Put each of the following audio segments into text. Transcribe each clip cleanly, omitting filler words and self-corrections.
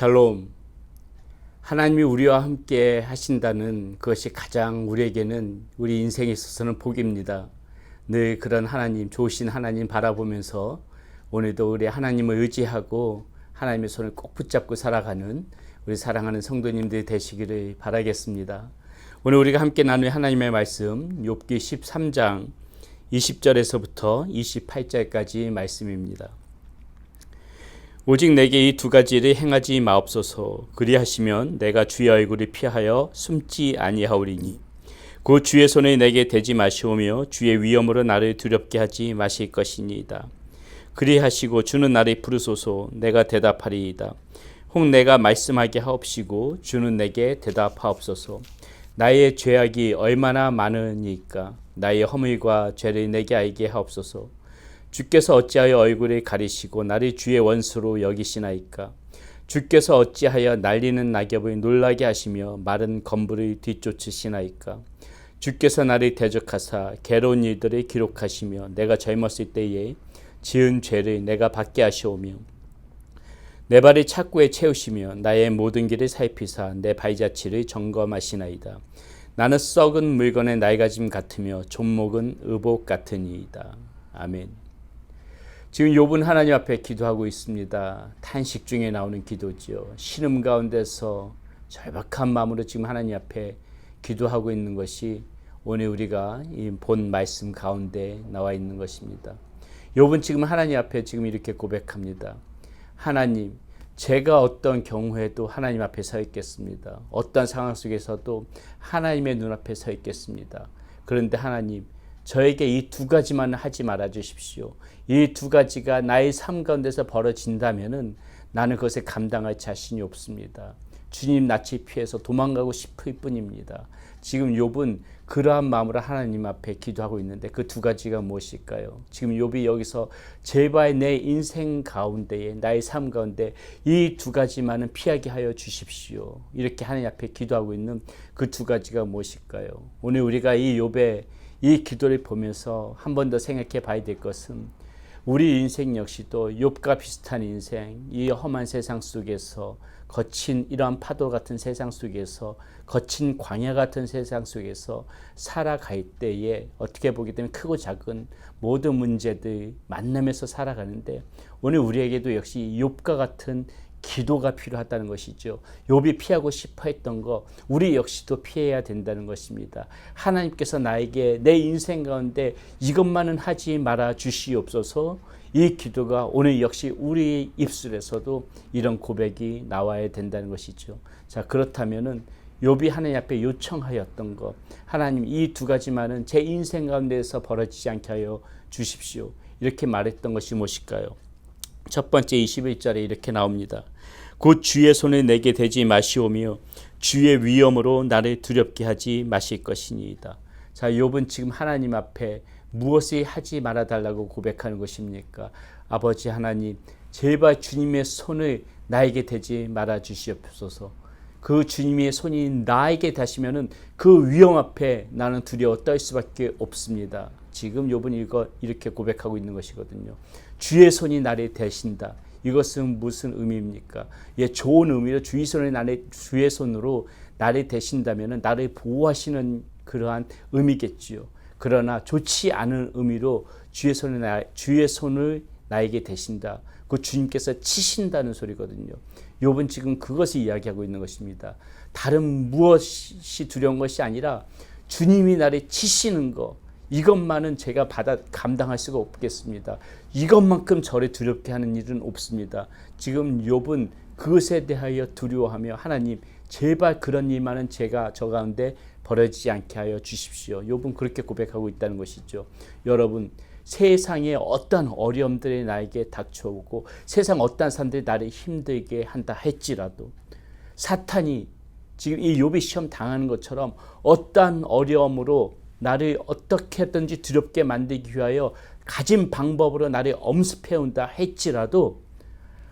샬롬. 하나님이 우리와 함께 하신다는 그것이 가장 우리에게는 우리 인생에 있어서는 복입니다. 늘 그런 하나님, 좋으신 하나님 바라보면서 오늘도 우리 하나님을 의지하고 하나님의 손을 꼭 붙잡고 살아가는 우리 사랑하는 성도님들이 되시기를 바라겠습니다. 오늘 우리가 함께 나눌 하나님의 말씀 욥기 13장 20절에서부터 28절까지 말씀입니다. 오직 내게 이 두 가지를 행하지 마옵소서. 그리하시면 내가 주의 얼굴을 피하여 숨지 아니하오리니 그 주의 손을 내게 대지 마시오며 주의 위엄으로 나를 두렵게 하지 마실 것이니이다. 그리하시고 주는 나를 부르소서. 내가 대답하리이다. 혹 내가 말씀하게 하옵시고 주는 내게 대답하옵소서. 나의 죄악이 얼마나 많으니까 나의 허물과 죄를 내게 알게 하옵소서. 주께서 어찌하여 얼굴을 가리시고 나를 주의 원수로 여기시나이까. 주께서 어찌하여 날리는 낙엽을 놀라게 하시며 마른 건물을 뒤쫓으시나이까. 주께서 나를 대적하사 괴로운 일들을 기록하시며 내가 젊었을 때에 지은 죄를 내가 받게 하시오며 내 발을 착고에 채우시며 나의 모든 길을 살피사 내 발자취를 점검하시나이다. 나는 썩은 물건의 낡아짐 같으며 존목은 의복 같으니이다. 아멘. 지금 욥은 하나님 앞에 기도하고 있습니다. 탄식 중에 나오는 기도지요. 신음 가운데서 절박한 마음으로 지금 하나님 앞에 기도하고 있는 것이 오늘 우리가 이 본 말씀 가운데 나와 있는 것입니다. 욥은 지금 하나님 앞에 지금 이렇게 고백합니다. 하나님, 제가 어떤 경우에도 하나님 앞에 서 있겠습니다. 어떤 상황 속에서도 하나님의 눈앞에 서 있겠습니다. 그런데 하나님, 저에게 이 두 가지만 하지 말아 주십시오. 이 두 가지가 나의 삶 가운데서 벌어진다면은 나는 그것에 감당할 자신이 없습니다. 주님 낯을 피해서 도망가고 싶을 뿐입니다. 지금 욥은 그러한 마음으로 하나님 앞에 기도하고 있는데 그 두 가지가 무엇일까요? 지금 욥이 여기서 제발 내 인생 가운데에 나의 삶 가운데 이 두 가지만은 피하게 하여 주십시오. 이렇게 하나님 앞에 기도하고 있는 그 두 가지가 무엇일까요? 오늘 우리가 이 욥의 이 기도를 보면서 한 번 더 생각해 봐야 될 것은 우리 인생 역시도 욥과 비슷한 인생, 이 험한 세상 속에서 거친 이러한 파도 같은 세상 속에서 거친 광야 같은 세상 속에서 살아갈 때에 어떻게 보게 되면 크고 작은 모든 문제들 만나면서 살아가는데 오늘 우리에게도 역시 욥과 같은 기도가 필요하다는 것이죠. 욥이 피하고 싶어 했던 거 우리 역시도 피해야 된다는 것입니다. 하나님께서 나에게 내 인생 가운데 이것만은 하지 말아 주시옵소서. 이 기도가 오늘 역시 우리 입술에서도 이런 고백이 나와야 된다는 것이죠. 자, 그렇다면은 욥이 하나님 앞에 요청하였던 거, 하나님 이 두 가지만은 제 인생 가운데에서 벌어지지 않게 하여 주십시오. 이렇게 말했던 것이 무엇일까요? 첫 번째 21절에 이렇게 나옵니다. 곧 주의 손을 내게 대지 마시오며 주의 위엄으로 나를 두렵게 하지 마실 것이니이다. 자, 욥은 지금 하나님 앞에 무엇을 하지 말아달라고 고백하는 것입니까? 아버지 하나님, 제발 주님의 손을 나에게 대지 말아 주시옵소서. 그 주님의 손이 나에게 닿으시면은 그 위험 앞에 나는 두려워 떨 수밖에 없습니다. 지금 욥은 이렇게 고백하고 있는 것이거든요. 주의 손이 나를 대신다. 이것은 무슨 의미입니까? 예, 좋은 의미로 주의 손으로 나를 대신다면은 나를 보호하시는 그러한 의미겠지요. 그러나 좋지 않은 의미로 주의 손을 나에게 대신다. 그 주님께서 치신다는 소리거든요. 욥은 지금 그것을 이야기하고 있는 것입니다. 다른 무엇이 두려운 것이 아니라 주님이 나를 치시는 것, 이것만은 제가 감당할 수가 없겠습니다. 이것만큼 저를 두렵게 하는 일은 없습니다. 지금 욥은 그것에 대하여 두려워하며 하나님 제발 그런 일만은 저 가운데 벌어지지 않게 하여 주십시오. 욥은 그렇게 고백하고 있다는 것이죠. 여러분, 세상에 어떤 어려움들이 나에게 닥쳐오고 세상 어떤 사람들이 나를 힘들게 한다 할지라도 사탄이 지금 이 욥이 시험 당하는 것처럼 어떤 어려움으로 나를 어떻게든지 두렵게 만들기 위하여 가진 방법으로 나를 엄습해온다 할지라도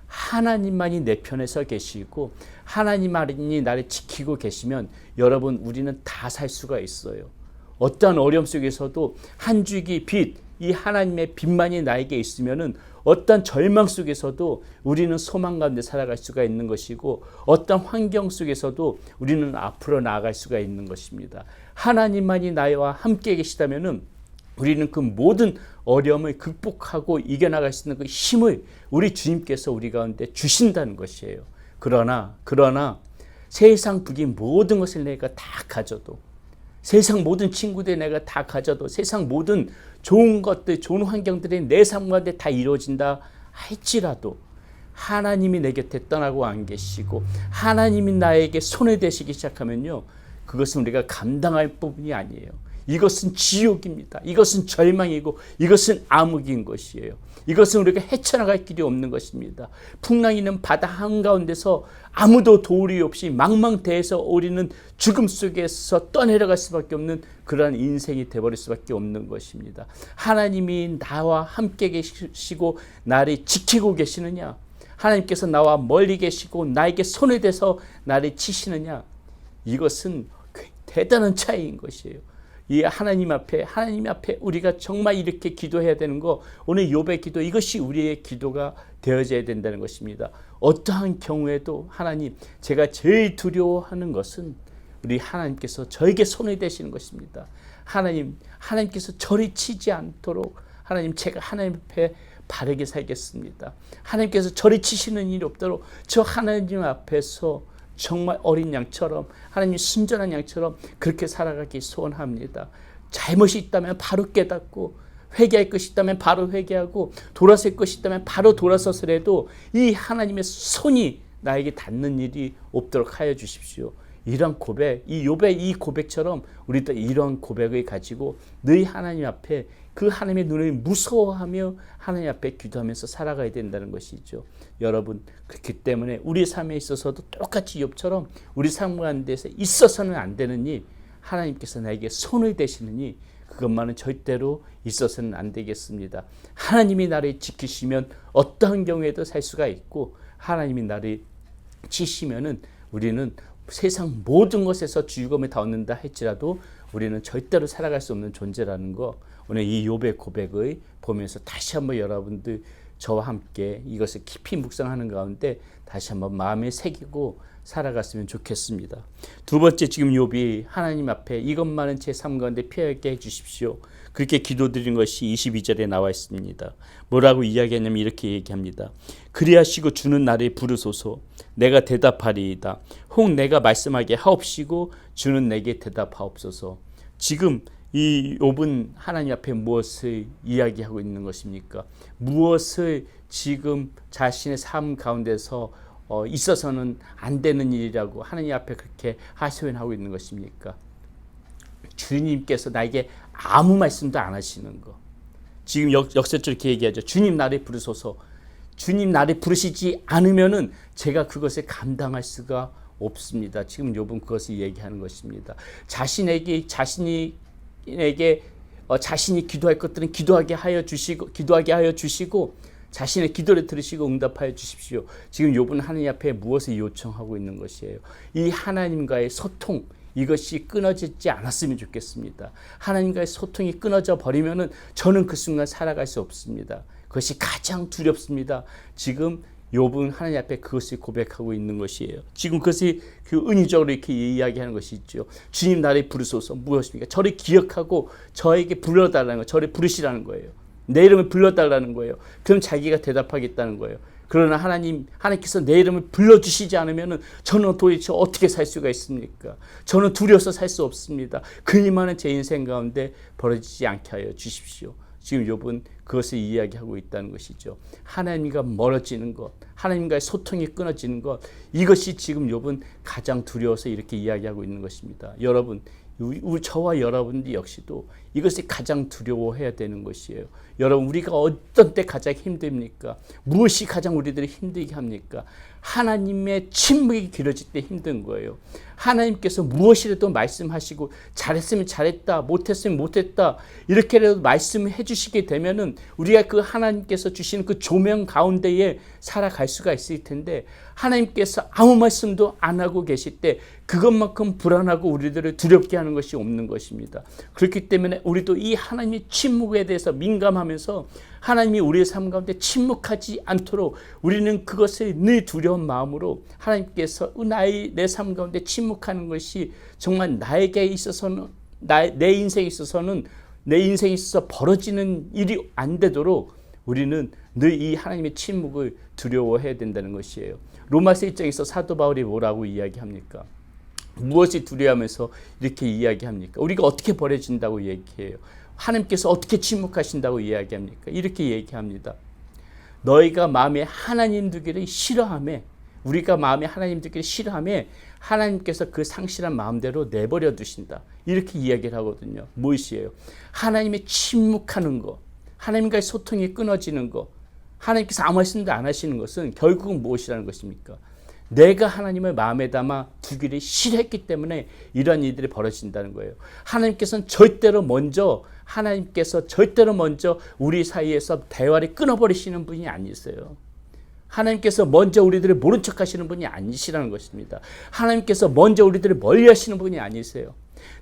하나님만이 내 편에 서 계시고 하나님만이 나를 지키고 계시면 여러분 우리는 다 살 수가 있어요. 어떠한 어려움 속에서도 한 줄기 빛, 이 하나님의 빛만이 나에게 있으면은 어떤 절망 속에서도 우리는 소망 가운데 살아갈 수가 있는 것이고, 어떤 환경 속에서도 우리는 앞으로 나아갈 수가 있는 것입니다. 하나님만이 나와 함께 계시다면은 우리는 그 모든 어려움을 극복하고 이겨나갈 수 있는 그 힘을 우리 주님께서 우리 가운데 주신다는 것이에요. 그러나 세상 북인 모든 것을 내가 다 가져도, 세상 모든 친구들 내가 다 가져도, 세상 모든 좋은 것들, 좋은 환경들이 내 삶 가운데 다 이루어진다 할지라도 하나님이 내 곁에 떠나고 안 계시고 하나님이 나에게 손을 대시기 시작하면요, 그것은 우리가 감당할 부분이 아니에요. 이것은 지옥입니다. 이것은 절망이고 이것은 암흑인 것이에요. 이것은 우리가 헤쳐나갈 길이 없는 것입니다. 풍랑이 있는 바다 한가운데서 아무도 도울이 없이 망망대해서 우리는 죽음 속에서 떠내려갈 수밖에 없는 그러한 인생이 되어버릴 수밖에 없는 것입니다. 하나님이 나와 함께 계시고 나를 지키고 계시느냐, 하나님께서 나와 멀리 계시고 나에게 손을 대서 나를 치시느냐, 이것은 대단한 차이인 것이에요. 이 하나님 앞에 우리가 정말 이렇게 기도해야 되는 거, 오늘 욥의 기도, 이것이 우리의 기도가 되어져야 된다는 것입니다. 어떠한 경우에도 하나님, 제가 제일 두려워하는 것은 우리 하나님께서 저에게 손을 대시는 것입니다. 하나님께서 저를 치지 않도록, 하나님, 제가 하나님 앞에 바르게 살겠습니다. 하나님께서 저를 치시는 일이 없도록 저 하나님 앞에서 정말 어린 양처럼, 하나님 순전한 양처럼 그렇게 살아가기 소원합니다. 잘못이 있다면 바로 깨닫고, 회개할 것이 있다면 바로 회개하고, 돌아설 것이 있다면 바로 돌아서서라도 이 하나님의 손이 나에게 닿는 일이 없도록 하여 주십시오. 이런 고백, 이 욥의 이 고백처럼 우리도 이런 고백을 가지고 늘 하나님 앞에, 그 하나님의 눈을 무서워하며 하나님 앞에 기도하면서 살아가야 된다는 것이죠. 여러분, 그렇기 때문에 우리 삶에 있어서도 똑같이 욥처럼 우리 삶 가운데서 있어서는 안 되는 일, 하나님께서 나에게 손을 대시느니 그것만은 절대로 있어서는 안 되겠습니다. 하나님이 나를 지키시면 어떠한 경우에도 살 수가 있고, 하나님이 나를 치시면은 우리는 세상 모든 것에서 즐거움을 다 얻는다 할지라도 우리는 절대로 살아갈 수 없는 존재라는 거, 오늘 이 욥의 고백을 보면서 다시 한번 여러분들 저와 함께 이것을 깊이 묵상하는 가운데 다시 한번 마음에 새기고 살아갔으면 좋겠습니다. 두 번째, 지금 욥이 하나님 앞에 이것만은 제 삶 가운데 피하게 해주십시오, 그렇게 기도드린 것이 22절에 나와 있습니다. 뭐라고 이야기하냐면 이렇게 얘기합니다. 그리하시고 주는 나를 부르소서, 내가 대답하리이다. 혹 내가 말씀하게 하옵시고 주는 내게 대답하옵소서. 지금 이 욥은 하나님 앞에 무엇을 이야기하고 있는 것입니까? 무엇을 지금 자신의 삶 가운데서 있어서는 안 되는 일이라고 하나님 앞에 그렇게 하소연하고 있는 것입니까? 주님께서 나에게 아무 말씀도 안 하시는 거. 지금 역설적으로 이렇게 얘기하죠. 주님 나를 부르소서. 주님 나를 부르시지 않으면은 제가 그것을 감당할 수가 없습니다. 지금 욥은 그것을 얘기하는 것입니다. 자신이 기도할 것들은 기도하게 하여 주시고 자신의 기도를 들으시고 응답하여 주십시오. 지금 욥은 하나님 앞에 무엇을 요청하고 있는 것이에요? 이 하나님과의 소통, 이것이 끊어지지 않았으면 좋겠습니다. 하나님과의 소통이 끊어져 버리면은 저는 그 순간 살아갈 수 없습니다. 그것이 가장 두렵습니다. 지금 욥은 하나님 앞에 그것을 고백하고 있는 것이에요. 지금 그것이 은유적으로 이렇게 이야기하는 것이 있죠. 주님 나를 부르소서. 무엇입니까? 저를 기억하고 저에게 불러달라는 거예요. 저를 부르시라는 거예요. 내 이름을 불러달라는 거예요. 그럼 자기가 대답하겠다는 거예요. 그러나 하나님께서 내 이름을 불러주시지 않으면 저는 도대체 어떻게 살 수가 있습니까? 저는 두려워서 살 수 없습니다. 그니만은 제 인생 가운데 벌어지지 않게 하여 주십시오. 지금 욥은 그것을 이야기하고 있다는 것이죠. 하나님과 멀어지는 것, 하나님과의 소통이 끊어지는 것, 이것이 지금 욥은 가장 두려워서 이렇게 이야기하고 있는 것입니다. 여러분, 저와 여러분들 역시도 이것이 가장 두려워해야 되는 것이에요. 여러분, 우리가 어떤 때 가장 힘듭니까? 무엇이 가장 우리들을 힘들게 합니까? 하나님의 침묵이 길어질 때 힘든 거예요. 하나님께서 무엇이라도 말씀하시고 잘했으면 잘했다, 못했으면 못했다 이렇게라도 말씀을 해주시게 되면은 우리가 그 하나님께서 주시는 그 조명 가운데에 살아갈 수가 있을 텐데, 하나님께서 아무 말씀도 안 하고 계실 때 그것만큼 불안하고 우리들을 두렵게 하는 것이 없는 것입니다. 그렇기 때문에 우리도 이 하나님의 침묵에 대해서 민감하면서 하나님이 우리의 삶 가운데 침묵하지 않도록 우리는 그것을 늘 두려운 마음으로, 하나님께서 내 삶 가운데 침묵하는 것이 정말 나에게 있어서는, 내 인생에 있어서는, 내 인생에 있어서 벌어지는 일이 안 되도록 우리는 늘 이 하나님의 침묵을 두려워해야 된다는 것이에요. 로마서 1장에서 사도 바울이 뭐라고 이야기합니까? 무엇이 두려워하면서 이렇게 이야기합니까? 우리가 어떻게 버려진다고 얘기해요? 하나님께서 어떻게 침묵하신다고 이야기합니까? 이렇게 얘기합니다. 너희가 마음에 하나님 두기를 싫어하며, 우리가 마음에 하나님 두기를 싫어하며 하나님께서 그 상실한 마음대로 내버려 두신다. 이렇게 이야기를 하거든요. 무엇이에요? 하나님의 침묵하는 거, 하나님과의 소통이 끊어지는 거, 하나님께서 아무 말씀도 안 하시는 것은 결국은 무엇이라는 것입니까? 내가 하나님을 마음에 담아 두기를 싫어했기 때문에 이런 일들이 벌어진다는 거예요. 하나님께서 절대로 먼저 우리 사이에서 대화를 끊어버리시는 분이 아니세요. 하나님께서 먼저 우리들을 모른 척 하시는 분이 아니시라는 것입니다. 하나님께서 먼저 우리들을 멀리 하시는 분이 아니세요.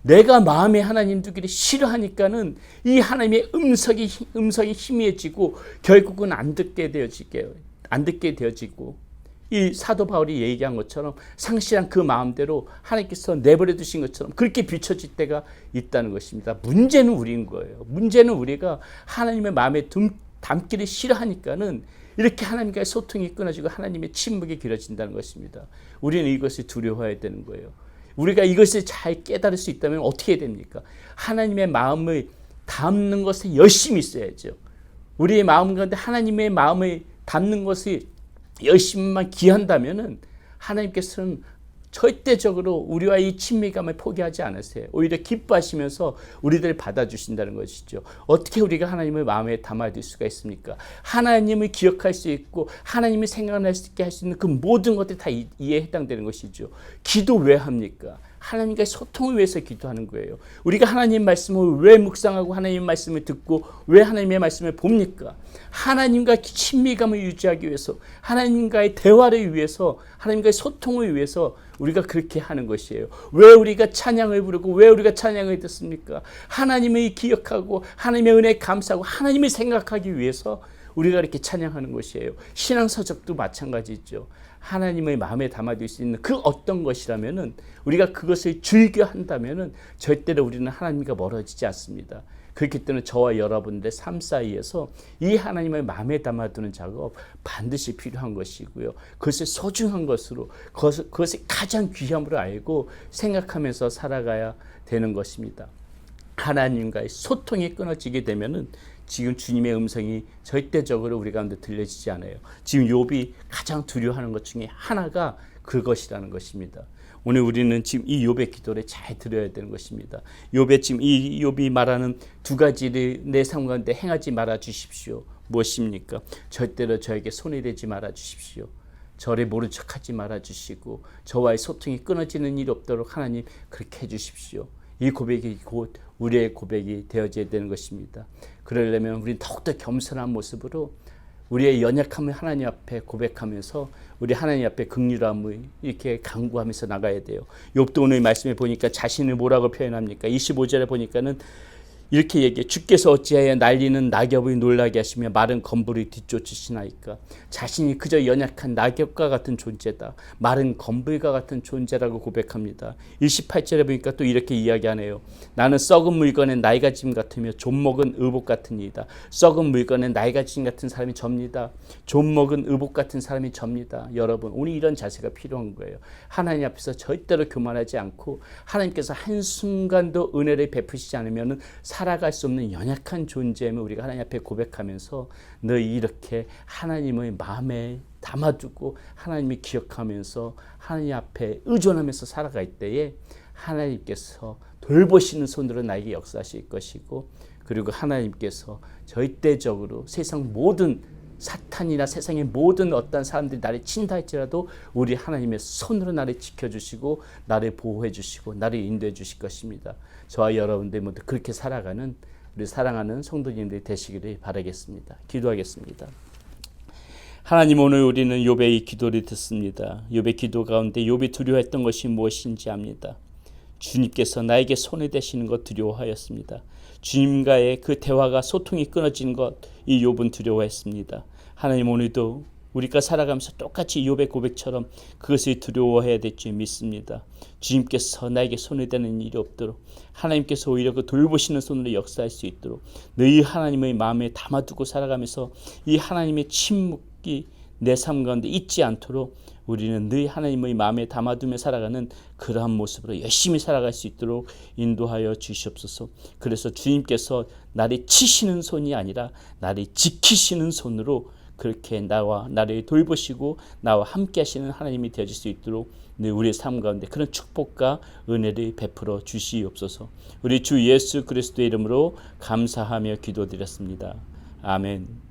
내가 마음에 하나님 두기를 싫어하니까는 이 하나님의 음성이 희미해지고 결국은 안 듣게 되어지고, 이 사도 바울이 얘기한 것처럼 상실한 그 마음대로 하나님께서 내버려 두신 것처럼 그렇게 비춰질 때가 있다는 것입니다. 문제는 우리인 거예요. 문제는 우리가 하나님의 마음에 담기를 싫어하니까는 이렇게 하나님과의 소통이 끊어지고 하나님의 침묵이 길어진다는 것입니다. 우리는 이것을 두려워해야 되는 거예요. 우리가 이것을 잘 깨달을 수 있다면 어떻게 해야 됩니까? 하나님의 마음을 담는 것에 열심히 있어야죠. 우리의 마음 가운데 하나님의 마음을 담는 것이 열심히만 기한다면은 하나님께서는 절대적으로 우리와 이 친밀감을 포기하지 않으세요. 오히려 기뻐하시면서 우리들을 받아주신다는 것이죠. 어떻게 우리가 하나님을 마음에 담아둘 수가 있습니까? 하나님을 기억할 수 있고 하나님을 생각할 수 있게 할 수 있는 그 모든 것들이 다 이에 해당되는 것이죠. 기도 왜 합니까? 하나님과의 소통을 위해서 기도하는 거예요. 우리가 하나님 말씀을 왜 묵상하고 하나님 말씀을 듣고 왜 하나님의 말씀을 봅니까? 하나님과 친밀감을 유지하기 위해서, 하나님과의 대화를 위해서, 하나님과의 소통을 위해서 우리가 그렇게 하는 것이에요. 왜 우리가 찬양을 부르고 왜 우리가 찬양을 듣습니까? 하나님을 기억하고 하나님의 은혜에 감사하고 하나님을 생각하기 위해서 우리가 이렇게 찬양하는 것이에요. 신앙서적도 마찬가지죠. 하나님의 마음에 담아둘 수 있는 그 어떤 것이라면은, 우리가 그것을 즐겨 한다면은 절대로 우리는 하나님과 멀어지지 않습니다. 그렇기 때문에 저와 여러분들의 삶 사이에서 이 하나님의 마음에 담아두는 작업 반드시 필요한 것이고요. 그것을 소중한 것으로, 그것을 가장 귀함으로 알고 생각하면서 살아가야 되는 것입니다. 하나님과의 소통이 끊어지게 되면은 지금 주님의 음성이 절대적으로 우리 가운데 들려지지 않아요. 지금 욥이 가장 두려워하는 것 중에 하나가 그것이라는 것입니다. 오늘 우리는 지금 이 욥의 기도를 잘 들어야 되는 것입니다. 이 욥이 말하는 두 가지를 내 삶 가운데 행하지 말아 주십시오. 무엇입니까? 절대로 저에게 손이 되지 말아 주십시오. 저를 모른 척하지 말아 주시고 저와의 소통이 끊어지는 일이 없도록 하나님 그렇게 해 주십시오. 이 고백이 곧 우리의 고백이 되어져야 되는 것입니다. 그러려면 우리는 더욱더 겸손한 모습으로 우리의 연약함을 하나님 앞에 고백하면서 우리 하나님 앞에 긍휼함을 이렇게 간구하면서 나가야 돼요. 욥도 오늘 말씀에 보니까 자신을 뭐라고 표현합니까? 25절에 보니까는 이렇게 얘기해. 주께서 어찌하여 날리는 낙엽을 놀라게 하시며 마른 건불을 뒤쫓으시나이까. 자신이 그저 연약한 낙엽과 같은 존재다. 마른 건불과 같은 존재라고 고백합니다. 28절에 보니까 또 이렇게 이야기하네요. 나는 썩은 물건의 낡아짐 같으며 좀먹은 의복 같은 이다. 썩은 물건의 낡아짐 같은 사람이 접니다. 좀먹은 의복 같은 사람이 접니다. 여러분, 오늘 이런 자세가 필요한 거예요. 하나님 앞에서 절대로 교만하지 않고 하나님께서 한순간도 은혜를 베푸시지 않으면 살아갈 수 없는 연약한 존재임을 우리가 하나님 앞에 고백하면서 늘 이렇게 하나님의 마음에 담아두고 하나님을 기억하면서 하나님 앞에 의존하면서 살아갈 때에 하나님께서 돌보시는 손으로 나에게 역사하실 것이고, 그리고 하나님께서 절대적으로 세상 모든 사탄이나 세상의 모든 어떤 사람들이 나를 친다 할지라도 우리 하나님의 손으로 나를 지켜주시고 나를 보호해 주시고 나를 인도해 주실 것입니다. 저와 여러분들 모두 그렇게 살아가는 우리 사랑하는 성도님들이 되시기를 바라겠습니다. 기도하겠습니다. 하나님, 오늘 우리는 욥의 기도를 듣습니다. 욥의 기도 가운데 욥이 두려워했던 것이 무엇인지 압니다. 주님께서 나에게 손을 대시는 것 두려워하였습니다. 주님과의 그 대화가 소통이 끊어지는 것, 이 욥은 두려워했습니다. 하나님, 오늘도 우리가 살아가면서 똑같이 욥의 고백처럼 그것을 두려워해야 될 줄 믿습니다. 주님께서 나에게 손을 대는 일이 없도록, 하나님께서 오히려 그 돌보시는 손으로 역사할 수 있도록 늘 하나님의 마음에 담아두고 살아가면서 이 하나님의 침묵이 내 삶 가운데 있지 않도록 우리는 늘 하나님의 마음에 담아두며 살아가는 그러한 모습으로 열심히 살아갈 수 있도록 인도하여 주시옵소서. 그래서 주님께서 나를 치시는 손이 아니라 나를 지키시는 손으로 그렇게 나를 돌보시고 나와 함께 하시는 하나님이 되어질 수 있도록 늘 우리의 삶 가운데 그런 축복과 은혜를 베풀어 주시옵소서. 우리 주 예수 그리스도의 이름으로 감사하며 기도드렸습니다. 아멘.